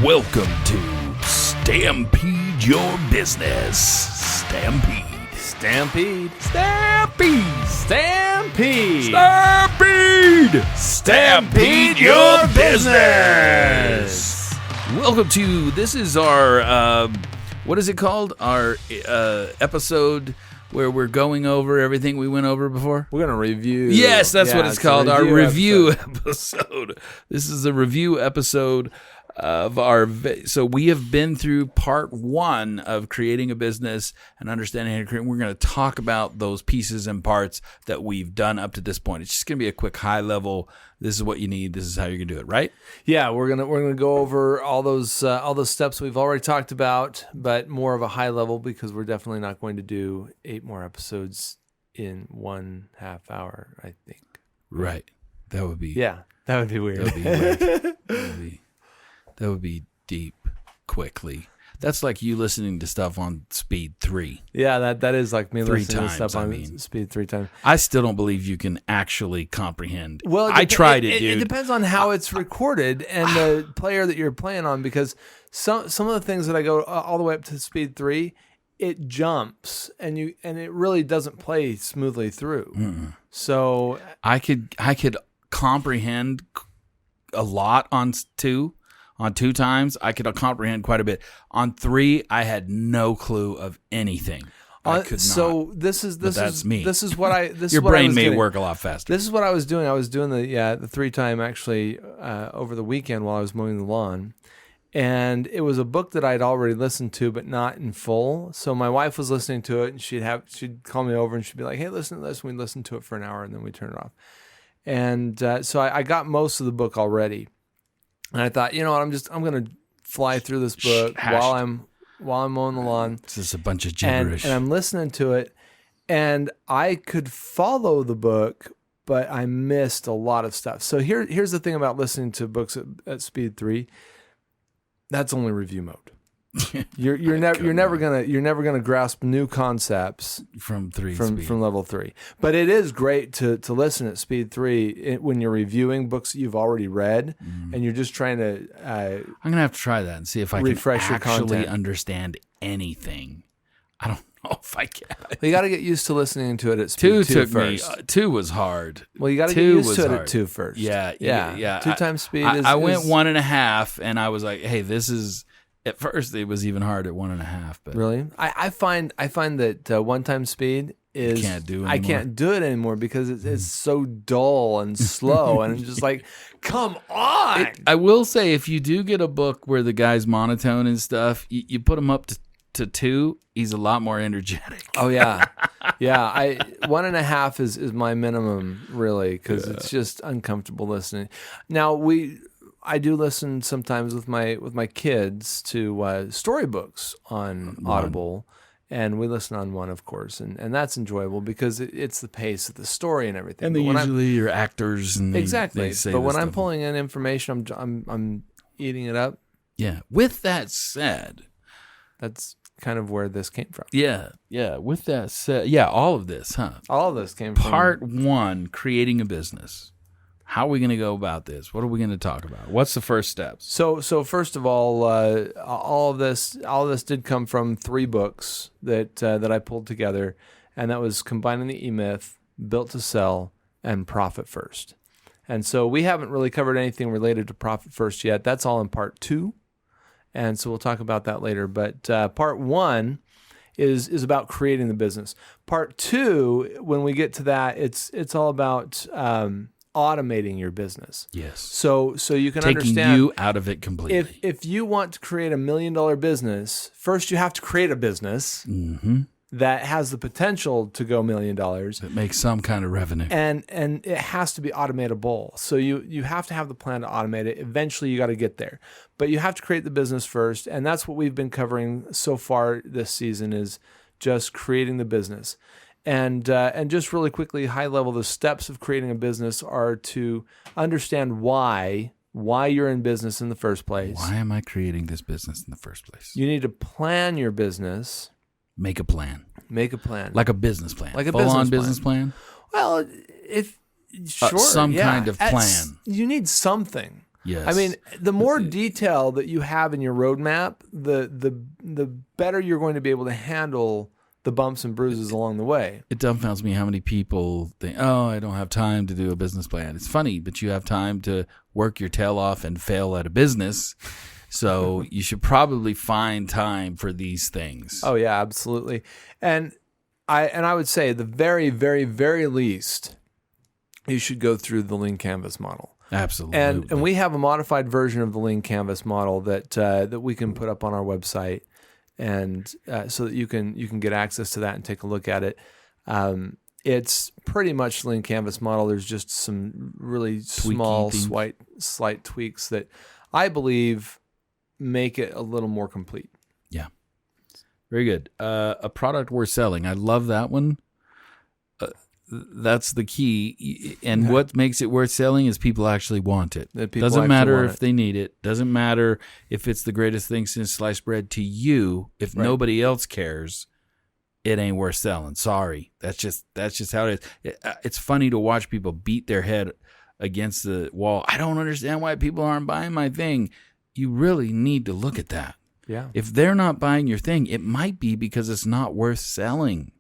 Welcome to Stampede Your Business. Stampede. Stampede. Stampede. Stampede. Stampede. Stampede your business. Welcome to, this is our, what is it called? Our episode where we're going over everything we went over before. We're going to review. Yes, that's what it's called. Our review episode. This is a review episode of our. So we have been through part one of creating a business and understanding how to create. We're going to talk about those pieces and parts that we've done up to this point. It's just going to be a quick high level. This is what you need. This is how you're going to do it, right? Yeah, we're gonna go over all those steps we've already talked about, but more of a high level because we're definitely not going to do 8 more episodes in 1/2 hour. I think. Right. That would be. Yeah, that would be weird. That would be weird. That would be deep quickly. That's like you listening to stuff on speed 3. Yeah, that is like me 3 listening times, to stuff on I mean. speed 3 times. I still don't believe you can actually comprehend. Well, I tried it, dude. It depends on how it's recorded and the player that you're playing on, because some of the things that I go all the way up to speed 3, it jumps and it really doesn't play smoothly through. Mm-mm. So I could comprehend a lot on 2. On 2 times, I could comprehend quite a bit. On 3, I had no clue of anything. I could not. So this is that's me. This is what I. This Your is what I brain was may getting. work a lot faster. This is what I was doing. I was doing the 3 time actually over the weekend while I was mowing the lawn, and it was a book that I'd already listened to, but not in full. So my wife was listening to it, and she'd call me over and she'd be like, "Hey, listen to this." We'd listen to it for an hour, and then we turn it off. And so I got most of the book already. And I thought, you know what, I'm going to fly through this book while I'm mowing the lawn. It's just a bunch of gibberish. And I'm listening to it, and I could follow the book, but I missed a lot of stuff. So here's the thing about listening to books at speed 3. That's only review mode. You're never gonna grasp new concepts from level 3. But it is great to listen at speed 3 when you're reviewing books that you've already read, and you're just trying to. I'm gonna have to try that and see if I can actually understand anything. I don't know if I can. Well, you got to get used to listening to it at speed 2 first. 2 was hard. Well, you got to get used to it at 2 first. Yeah. 2 times speed. I went 1.5, and I was like, hey, this is. At first, it was even hard at 1.5. But really, I find that 1 time speed is you can't do anymore. I can't do it anymore because it's so dull and slow, and I'm just like, come on. I will say, if you do get a book where the guy's monotone and stuff, you put him up to 2, he's a lot more energetic. Oh yeah, yeah. 1.5 is my minimum, really, because it's just uncomfortable listening. Now I do listen sometimes with my kids to storybooks on Audible, and we listen on 1, of course, and that's enjoyable because it's the pace of the story and everything. And they usually are actors, and exactly. They say but when I'm stuff. pulling in information, I'm eating it up. Yeah. With that said, that's kind of where this came from. Yeah. With that said, all of this, huh? All of this came from Part 1: creating a business. How are we going to go about this? What are we going to talk about? What's the first steps? So first of all of this did come from 3 books that I pulled together, and that was Combining the E-Myth, Built to Sell, and Profit First. And so we haven't really covered anything related to Profit First yet. That's all in part 2, and so we'll talk about that later. But part 1 is about creating the business. Part 2, when we get to that, it's all about automating your business. Yes. So you can taking understand you out of it completely. If you want to create $1 million business, first you have to create a business that has the potential to go $1 million. It makes some kind of revenue. And it has to be automatable. So you have to have the plan to automate it. Eventually you got to get there. But you have to create the business first. And that's what we've been covering so far this season, is just creating the business. And just really quickly, high level, the steps of creating a business are to understand why you're in business in the first place. Why am I creating this business in the first place? You need to plan your business. Make a plan. Like a business plan. Like a full-on business plan? Well, if sure, some kind of plan. You need something. Yes. I mean, the more detail that you have in your roadmap, the better you're going to be able to handle the bumps and bruises along the way. It dumbfounds me how many people think, oh, I don't have time to do a business plan. It's funny, but you have time to work your tail off and fail at a business. So you should probably find time for these things. Oh yeah, absolutely. And I would say the very, very, very least, you should go through the Lean Canvas model. Absolutely. And we have a modified version of the Lean Canvas model that we can put up on our website, and so that you can get access to that and take a look at it. It's pretty much Lean Canvas model. There's just some really small, slight tweaks that I believe make it a little more complete. Yeah. Very good. A product worth selling. I love that one. That's the key. And what makes it worth selling is people actually want it. Doesn't matter if they need it. Doesn't matter if it's the greatest thing since sliced bread to you. If nobody else cares, it ain't worth selling. Sorry. That's just how it is. It's funny to watch people beat their head against the wall. I don't understand why people aren't buying my thing. You really need to look at that. Yeah. If they're not buying your thing, it might be because it's not worth selling.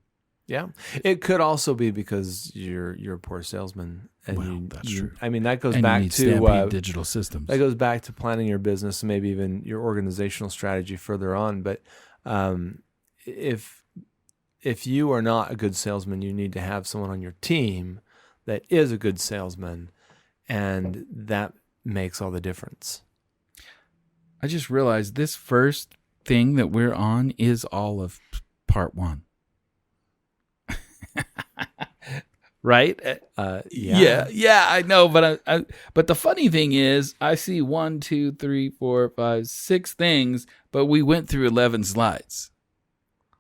Yeah, it could also be because you're a poor salesman. And that's true. I mean, that goes and back you need to Stampede digital systems. That goes back to planning your business and maybe even your organizational strategy further on. But if you are not a good salesman, you need to have someone on your team that is a good salesman, and that makes all the difference. I just realized this first thing that we're on is all of part 1. Right? Yeah, I know. But the funny thing is, I see 1, 2, 3, 4, 5, 6 things, but we went through 11 slides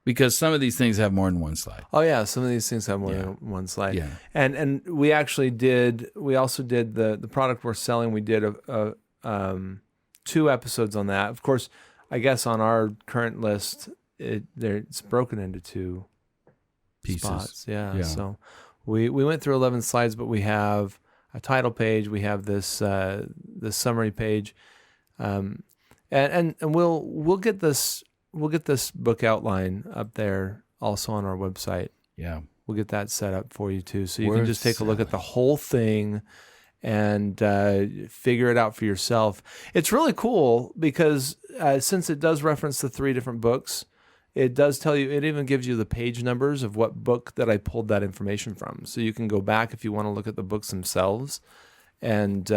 because some of these things have more than one slide. Oh yeah, some of these things have more than one slide. Yeah, and we actually did. We also did the product we're selling. We did 2 episodes on that. Of course, I guess on our current list, it's broken into 2 pieces. Spots. Yeah. So we went through 11 slides, but we have a title page. We have this summary page, and we'll get this book outline up there also on our website. Yeah, we'll get that set up for you too, so you can just take a look at the whole thing and figure it out for yourself. It's really cool because since it does reference the 3 different books, it does tell you, it even gives you the page numbers of what book that I pulled that information from. So you can go back if you want to look at the books themselves and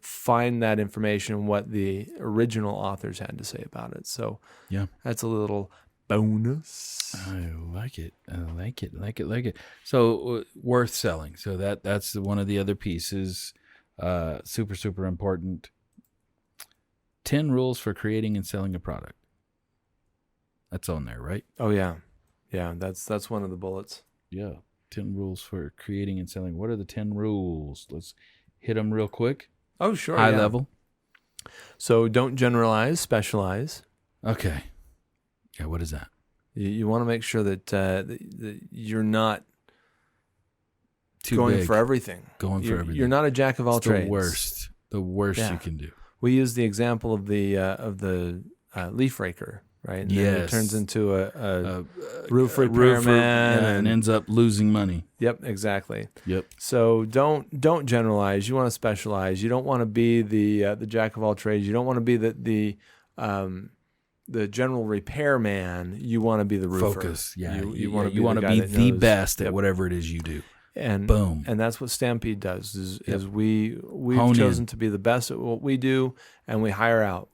find that information, what the original authors had to say about it. So yeah, that's a little bonus. I like it. So worth selling. So that's one of the other pieces. Super, super important. 10 rules for creating and selling a product. That's on there, right? Oh yeah. That's one of the bullets. Yeah. 10 rules for creating and selling. What are the 10 rules? Let's hit them real quick. Oh, sure. High level. So don't generalize, specialize. Okay. Yeah. What is that? You want to make sure that you're not Too going big. for everything. You're not a jack of all trades. The worst you can do. We use the example of the leaf raker. Right, and then it turns into a roof repairman and ends up losing money. Yep, exactly. Yep. So don't generalize. You want to specialize. You don't want to be the jack of all trades. You don't want to be the general repairman. You want to be the roofer. Focus. Yeah. You want to be the best at whatever it is you do. And boom. And that's what Stampede does. Is we've chosen to be the best at what we do, and we hire out.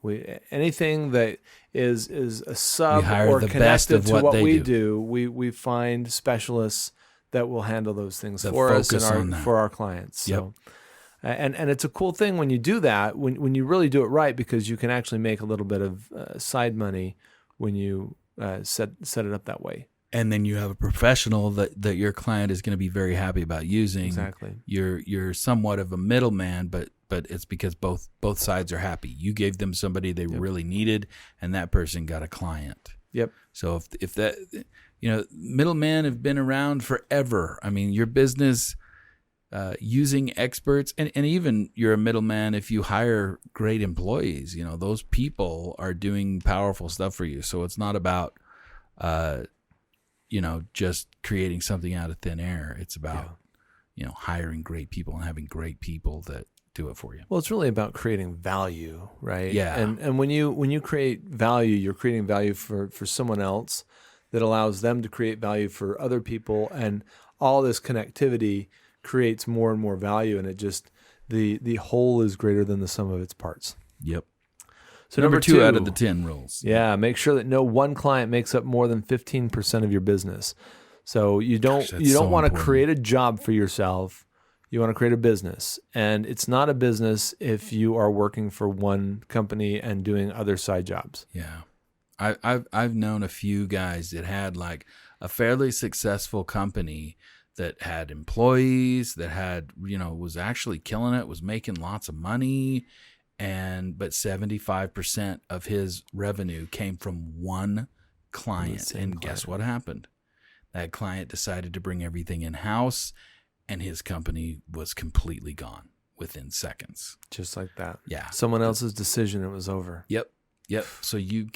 Anything that is a sub or connected to what we do, we find specialists that will handle those things for us and for our clients. Yep. So, and it's a cool thing when you do that, when you really do it right, because you can actually make a little bit of side money when you set it up that way. And then you have a professional that your client is going to be very happy about using. Exactly. You're somewhat of a middleman, but it's because both sides are happy. You gave them somebody they really needed, and that person got a client. Yep. So if that, middlemen have been around forever. I mean, your business, using experts, and even you're a middleman. If you hire great employees, those people are doing powerful stuff for you. So it's not about, just creating something out of thin air. It's about, hiring great people and having great people that do it for you. Well, it's really about creating value, right? Yeah. And when you create value, you're creating value for someone else that allows them to create value for other people, and all this connectivity creates more and more value, and it just the whole is greater than the sum of its parts. Yep. So number 2 out of the 10 rules. Yeah, make sure that no one client makes up more than 15% of your business. So you don't want to create a job for yourself. You want to create a business, and it's not a business if you are working for one company and doing other side jobs. Yeah. I've known a few guys that had like a fairly successful company that had employees, that had, was actually killing it, was making lots of money, but 75% of his revenue came from one client. And guess what happened? That client decided to bring everything in-house, and his company was completely gone within seconds. Just like that. Yeah. Someone else's decision, it was over. Yep. So you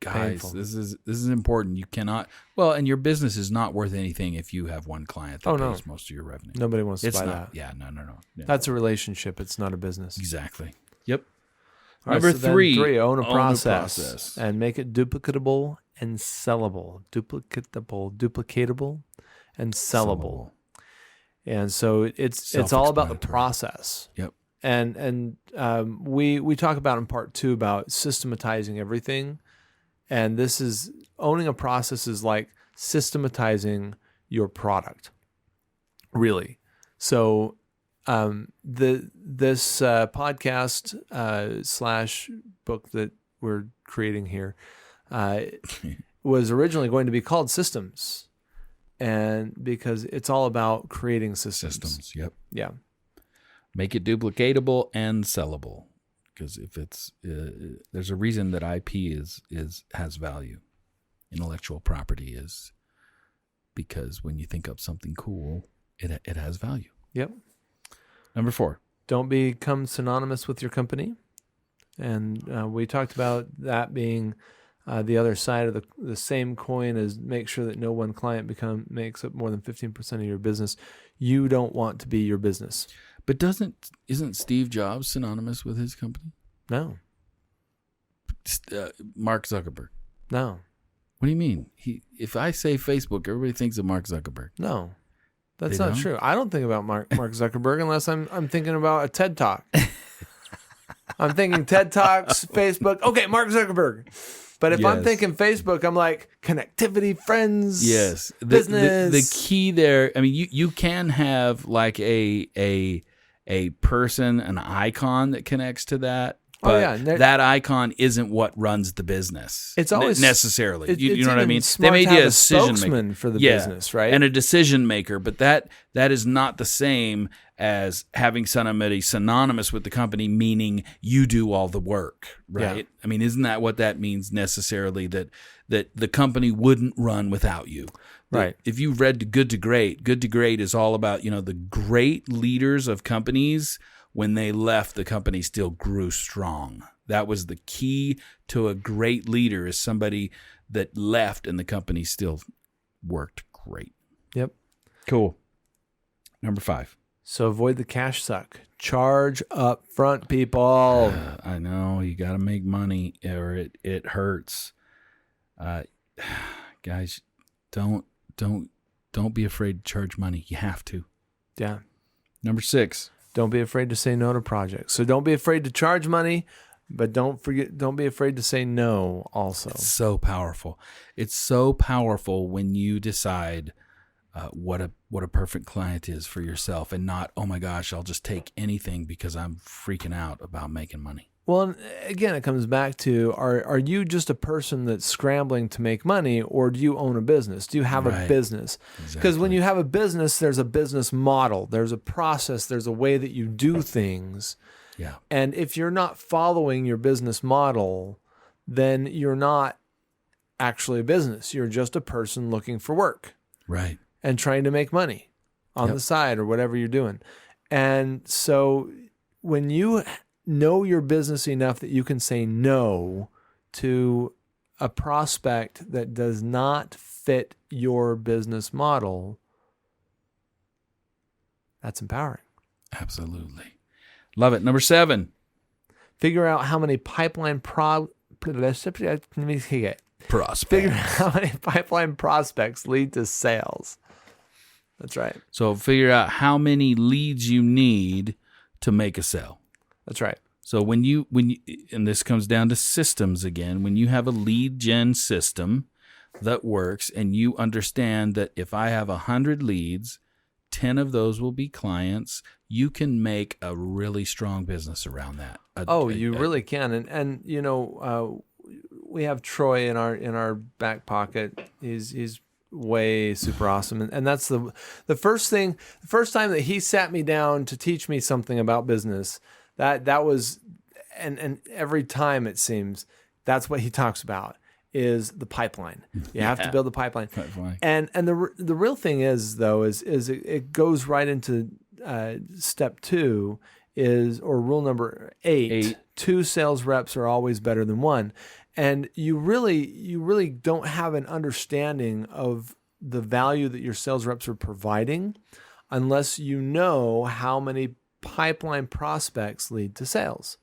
guys, Painful. this is important. You cannot. Well, and your business is not worth anything if you have one client that pays most of your revenue. Nobody wants to buy not, that. Yeah, no. Yeah. That's a relationship. It's not a business. Exactly. Yep. All right, Number so then 3, own a process and make it duplicatable and sellable. Duplicatable, and sellable. And so it's all about the process. Yep. And we talk about in part 2 about systematizing everything. And this is owning a process is like systematizing your product, really. So this podcast / book that we're creating here was originally going to be called Systems, and because it's all about creating systems. Yep. Yeah. Make it duplicatable and sellable, because if it's there's a reason that IP has value. Intellectual property is, because when you think up something cool, it has value. Yep. Number 4. Don't become synonymous with your company. And we talked about that being the other side of the same coin, is make sure that no one client makes up more than 15% of your business. You don't want to be your business. But isn't Steve Jobs synonymous with his company? No. Mark Zuckerberg. No. What do you mean? If I say Facebook, everybody thinks of Mark Zuckerberg. No. That's They not don't? true. I don't think about Mark Zuckerberg unless I'm thinking about a TED Talk. I'm thinking TED Talks, Facebook. Okay, Mark Zuckerberg. But if I'm thinking Facebook, I'm like connectivity, friends, business. The key there, I mean, you can have like a person, an icon that connects to that. But that icon isn't what runs the business. It's always necessarily. It's you know what I mean? They may be a spokesman for the business, right? And a decision maker, but that is not the same as having somebody synonymous with the company, meaning you do all the work, right? Yeah. I mean, isn't that what that means necessarily? That the company wouldn't run without you, right? If you've read Good to Great is all about the great leaders of companies. When they left, the company still grew strong. That was the key to a great leader, is somebody that left and the company still worked great. Yep. Cool. Number 5. So avoid the cash suck. Charge up front, people. I know, you got to make money or it hurts. Guys, don't be afraid to charge money. You have to. Yeah. Number 6. Don't be afraid to say no to projects. So don't be afraid to charge money, but don't be afraid to say no also. It's so powerful. It's so powerful when you decide what a perfect client is for yourself, and not, oh my gosh, I'll just take anything because I'm freaking out about making money. Well, again, it comes back to, are you just a person that's scrambling to make money, or do you own a business? Do you have a business? Because when you have a business, there's a business model, there's a process, there's a way that you do things. Yeah. And if you're not following your business model, then you're not actually a business. You're just a person looking for work. Right. And trying to make money on the side or whatever you're doing. And so when you know your business enough that you can say no to a prospect that does not fit your business model, that's empowering. Absolutely. Love it. Number 7. Figure out how many pipeline Prospects. Figure out how many pipeline prospects lead to sales. That's right. So figure out how many leads you need to make a sale. That's right. So when you and this comes down to systems again, when you have a lead gen system that works and you understand that if I have 100 leads, 10 of those will be clients, you can make a really strong business around that. You really can. And you know, we have Troy in our back pocket. He's way super awesome. And that's the first time that he sat me down to teach me something about business. That was, and every time it seems that's what he talks about is the pipeline. You have to build the pipeline. And the real thing is though is it goes right into step 2 or rule number 8. 2 sales reps are always better than 1. And you really don't have an understanding of the value that your sales reps are providing unless you know how many pipeline prospects lead to sales.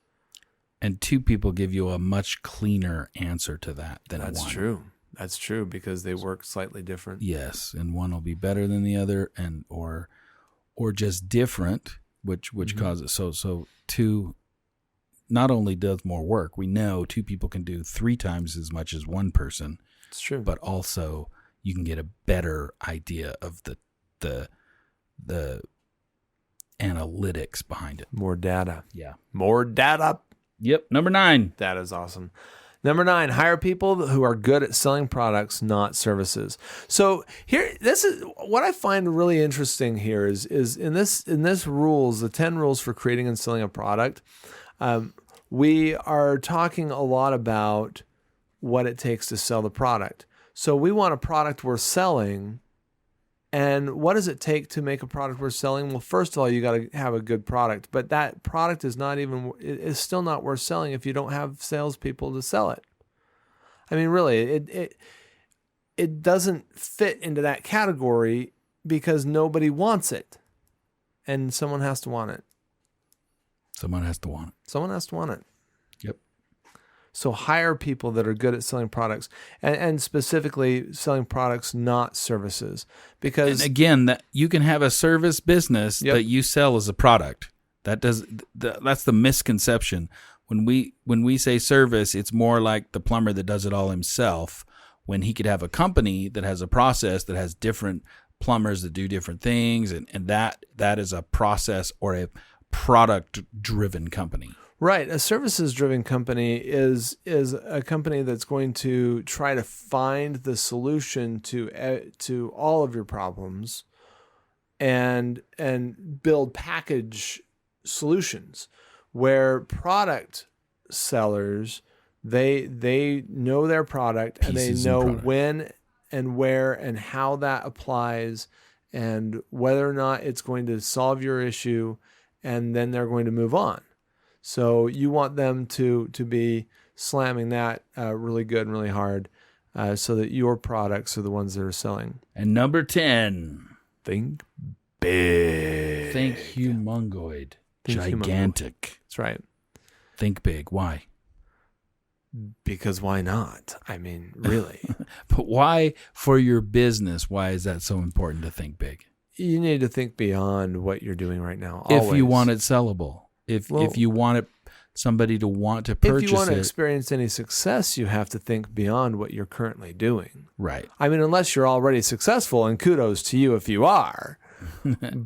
And 2 people give you a much cleaner answer to that than 1. That's true because they work slightly different. Yes, and one will be better than the other, and or just different, which causes so 2 not only does more work. We know 2 people can do 3 times as much as 1 person. It's true, but also you can get a better idea of the analytics behind it. More data. Yeah. More data. Yep. Number 9. That is awesome. Number 9, hire people who are good at selling products, not services. So this is what I find really interesting here is in this rules, the 10 rules for creating and selling a product. We are talking a lot about what it takes to sell the product. So we want a product worth selling. And what does it take to make a product worth selling? Well, first of all, you got to have a good product, but that product is still not worth selling if you don't have salespeople to sell it. I mean, really, it doesn't fit into that category because nobody wants it, and someone has to want it. Someone has to want it. Yep. So hire people that are good at selling products and specifically selling products, not services. Because and again, that you can have a service business that you sell as a product. That's the misconception. When we say service, it's more like the plumber that does it all himself, when he could have a company that has a process that has different plumbers that do different things, and that is a process or a product-driven company. Right. A services-driven company is a company that's going to try to find the solution to all of your problems and build package solutions, where product sellers, they know their product and they know when and where and how that applies and whether or not it's going to solve your issue, and then they're going to move on. So you want them to be slamming that really good and really hard so that your products are the ones that are selling. And number 10. Think big. Think humongoid. Gigantic. That's right. Think big. Why? Because why not? I mean, really. But why for your business? Why is that so important to think big? You need to think beyond what you're doing right now. If you want it sellable. If you want somebody to want to purchase it. If you want to experience any success, you have to think beyond what you're currently doing. Right. I mean, unless you're already successful, and kudos to you if you are.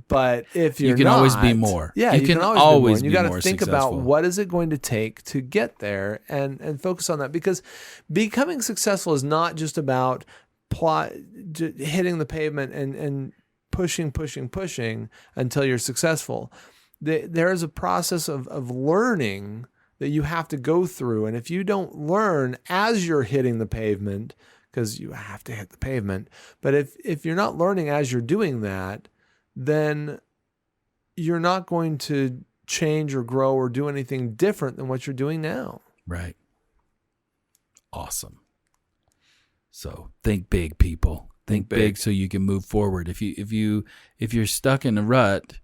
But if you're not, you can always be more. Yeah, you can always be more. You got to think about what is it going to take to get there, and focus on that, because becoming successful is not just about hitting the pavement and pushing until you're successful. There is a process of learning that you have to go through. And if you don't learn as you're hitting the pavement, because you have to hit the pavement, but if you're not learning as you're doing that, then you're not going to change or grow or do anything different than what you're doing now. Right. Awesome. So think big, people. Think big so you can move forward. If you're stuck in a rut,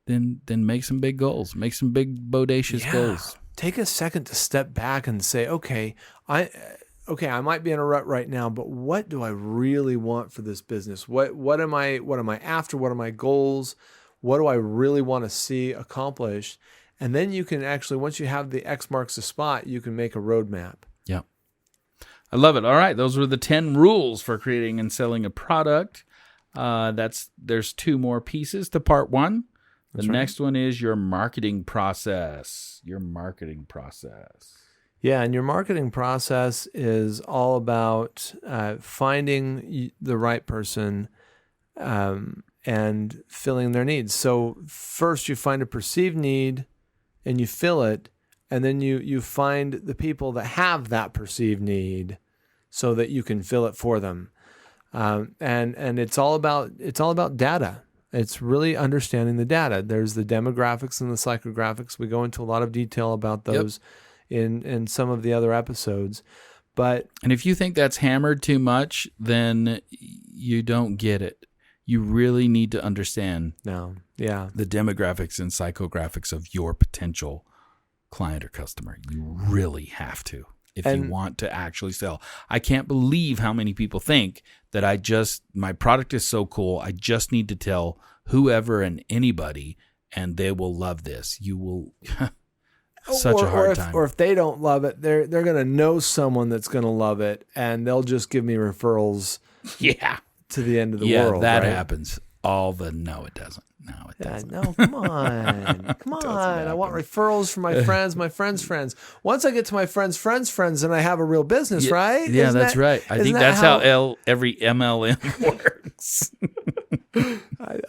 then make some big goals. Make some big bodacious goals. Take a second to step back and say, okay, I might be in a rut right now, but what do I really want for this business? What am I after? What are my goals? What do I really want to see accomplished? And then you can actually, once you have the X marks the spot, you can make a roadmap. Yeah. I love it. All right. Those were the 10 rules for creating and selling a product. There's 2 more pieces to part 1. The next one is your marketing process. Yeah, and your marketing process is all about finding the right person and filling their needs. So first you find a perceived need and you fill it, and then you find the people that have that perceived need so that you can fill it for them. And it's all about data. It's really understanding the data. There's the demographics and the psychographics. We go into a lot of detail about those in some of the other episodes. And if you think that's hammered too much, then you don't get it. You really need to understand the demographics and psychographics of your potential client or customer. You really have to if you want to actually sell. I can't believe how many people think that my product is so cool, I just need to tell whoever and anybody and they will love this. You will such a hard time. Or if they don't love it, they're going to know someone that's going to love it, and they'll just give me referrals to the end of the world. Yeah, that happens. No, it doesn't. No, it doesn't. No, come on. Come on. I want referrals from my friends, my friends' friends. Once I get to my friends' then I have a real business, right? Yeah, that's right. I think that's how every MLM works.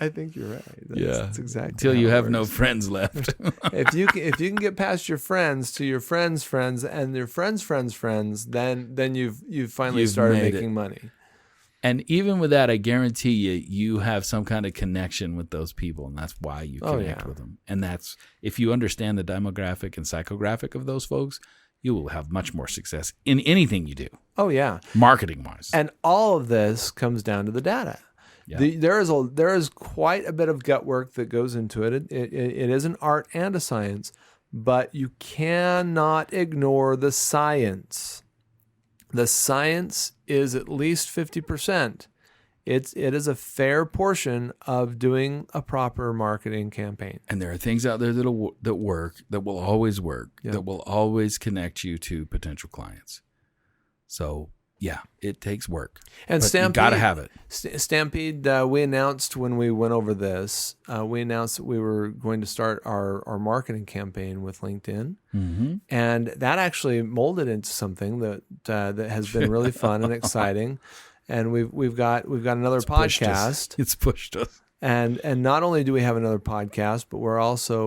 I think you're right. That's exactly until you have no friends left. If you can get past your friends to your friends' friends and your friends' friends, then you've finally started making money. And even with that, I guarantee you have some kind of connection with those people, and that's why you connect with them. And that's, if you understand the demographic and psychographic of those folks, you will have much more success in anything you do. Oh, yeah. Marketing-wise. And all of this comes down to the data. Yeah. There is quite a bit of gut work that goes into it. It is an art and a science, but you cannot ignore the science. The science is at least 50%. It is a fair portion of doing a proper marketing campaign. And there are things out there that work, that will always work, that will always connect you to potential clients. So, yeah, it takes work. And Stampede, you got to have it. Stampede, we announced when we went over this, we announced that we were going to start our marketing campaign with LinkedIn. Mm-hmm. And that actually molded into something that has been really fun and exciting. And we've got another podcast. It's pushed us. And not only do we have another podcast, but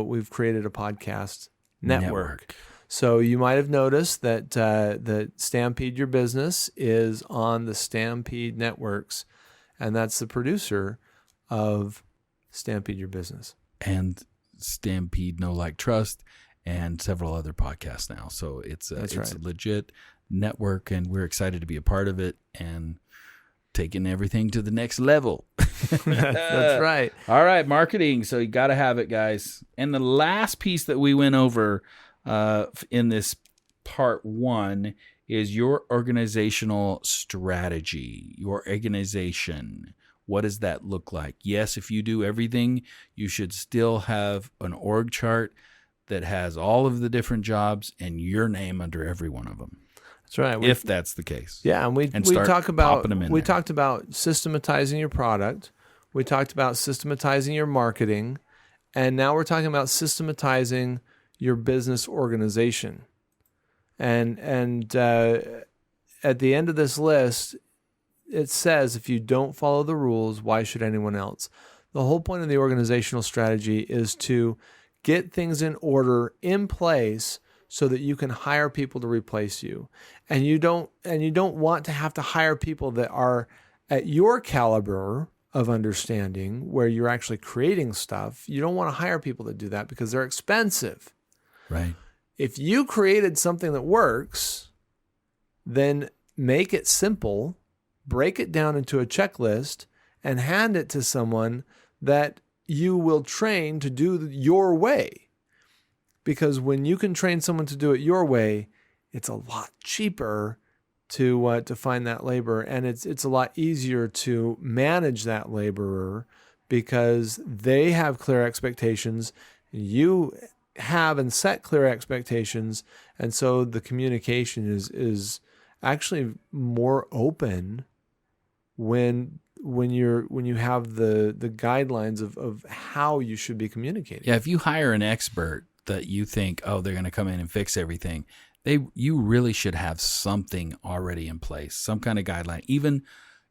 we've created a podcast network. So you might have noticed that Stampede Your Business is on the Stampede Networks, and that's the producer of Stampede Your Business. And Stampede No Like Trust and several other podcasts now. So it's a legit network, and we're excited to be a part of it and taking everything to the next level. That's right. All right, marketing. So you got to have it, guys. And the last piece that we went over in this part 1 is your organizational strategy, your organization. What does that look like? Yes, if you do everything, you should still have an org chart that has all of the different jobs and your name under every one of them. That's right. If that's the case. Yeah, and we talked about systematizing your product. We talked about systematizing your marketing, and now we're talking about systematizing your business organization. And at the end of this list, it says, if you don't follow the rules, why should anyone else? The whole point of the organizational strategy is to get things in order, in place, so that you can hire people to replace you. And you don't want to have to hire people that are at your caliber of understanding where you're actually creating stuff, you don't want to hire people to do that because they're expensive. Right. If you created something that works, then make it simple, break it down into a checklist, and hand it to someone that you will train to do your way. Because when you can train someone to do it your way, it's a lot cheaper to find that labor, and it's a lot easier to manage that laborer because they have clear expectations. You have and set clear expectations, and so the communication is actually more open when you have the guidelines of how you should be communicating. Yeah, if you hire an expert that you think, oh, they're going to come in and fix everything, you really should have something already in place, some kind of guideline.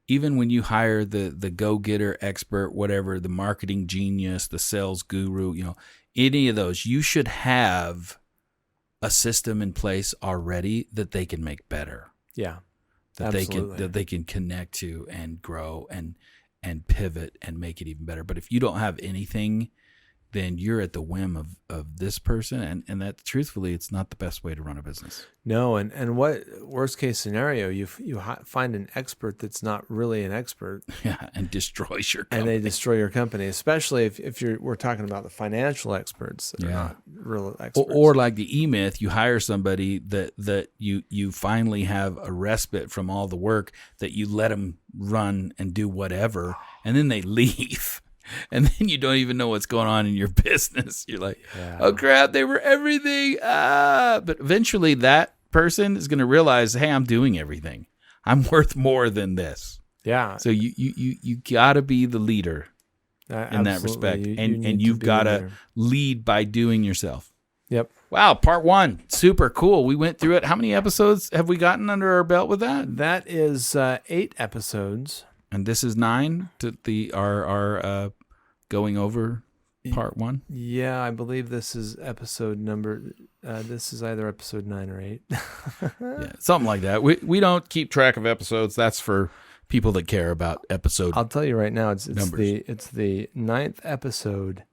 Even when you hire the go-getter expert, whatever, the marketing genius, the sales guru, any of those, you should have a system in place already that they can make better. Yeah. That absolutely. they can connect to and grow and pivot and make it even better. But if you don't have anything, then you're at the whim of this person, and that truthfully, it's not the best way to run a business. No, and what worst case scenario, you find an expert that's not really an expert, yeah, and destroys your company. and they destroy your company, especially if we're talking about the financial experts that are not real experts. Or like the E-Myth, you hire somebody that you finally have a respite from all the work, that you let them run and do whatever, and then they leave. And then you don't even know what's going on in your business. You're like, oh, crap, they were everything. But eventually that person is going to realize, hey, I'm doing everything. I'm worth more than this. Yeah. So you got to be the leader in that respect. And you've got to lead by doing yourself. Yep. Wow, part 1. Super cool. We went through it. How many episodes have we gotten under our belt with that? That is 8 episodes. And this is 9 to our going over part 1. Yeah, I believe this is episode number. This is either episode 9 or 8. Yeah, something like that. We don't keep track of episodes. That's for people that care about episode. I'll tell you right now, it's numbers. the 9th episode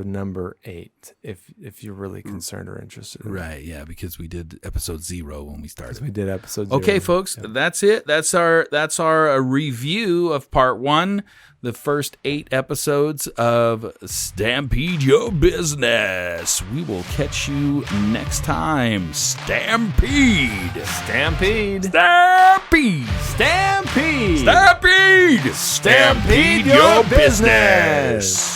number 8. If you're really concerned or interested, Right? Yeah, because we did episode 0 when we started. Because we did episode 0. Okay, folks, that's it. That's our review of part 1, the first 8 episodes of Stampede Your Business. We will catch you next time. Stampede. Stampede. Stampede. Stampede. Stampede. Stampede your business.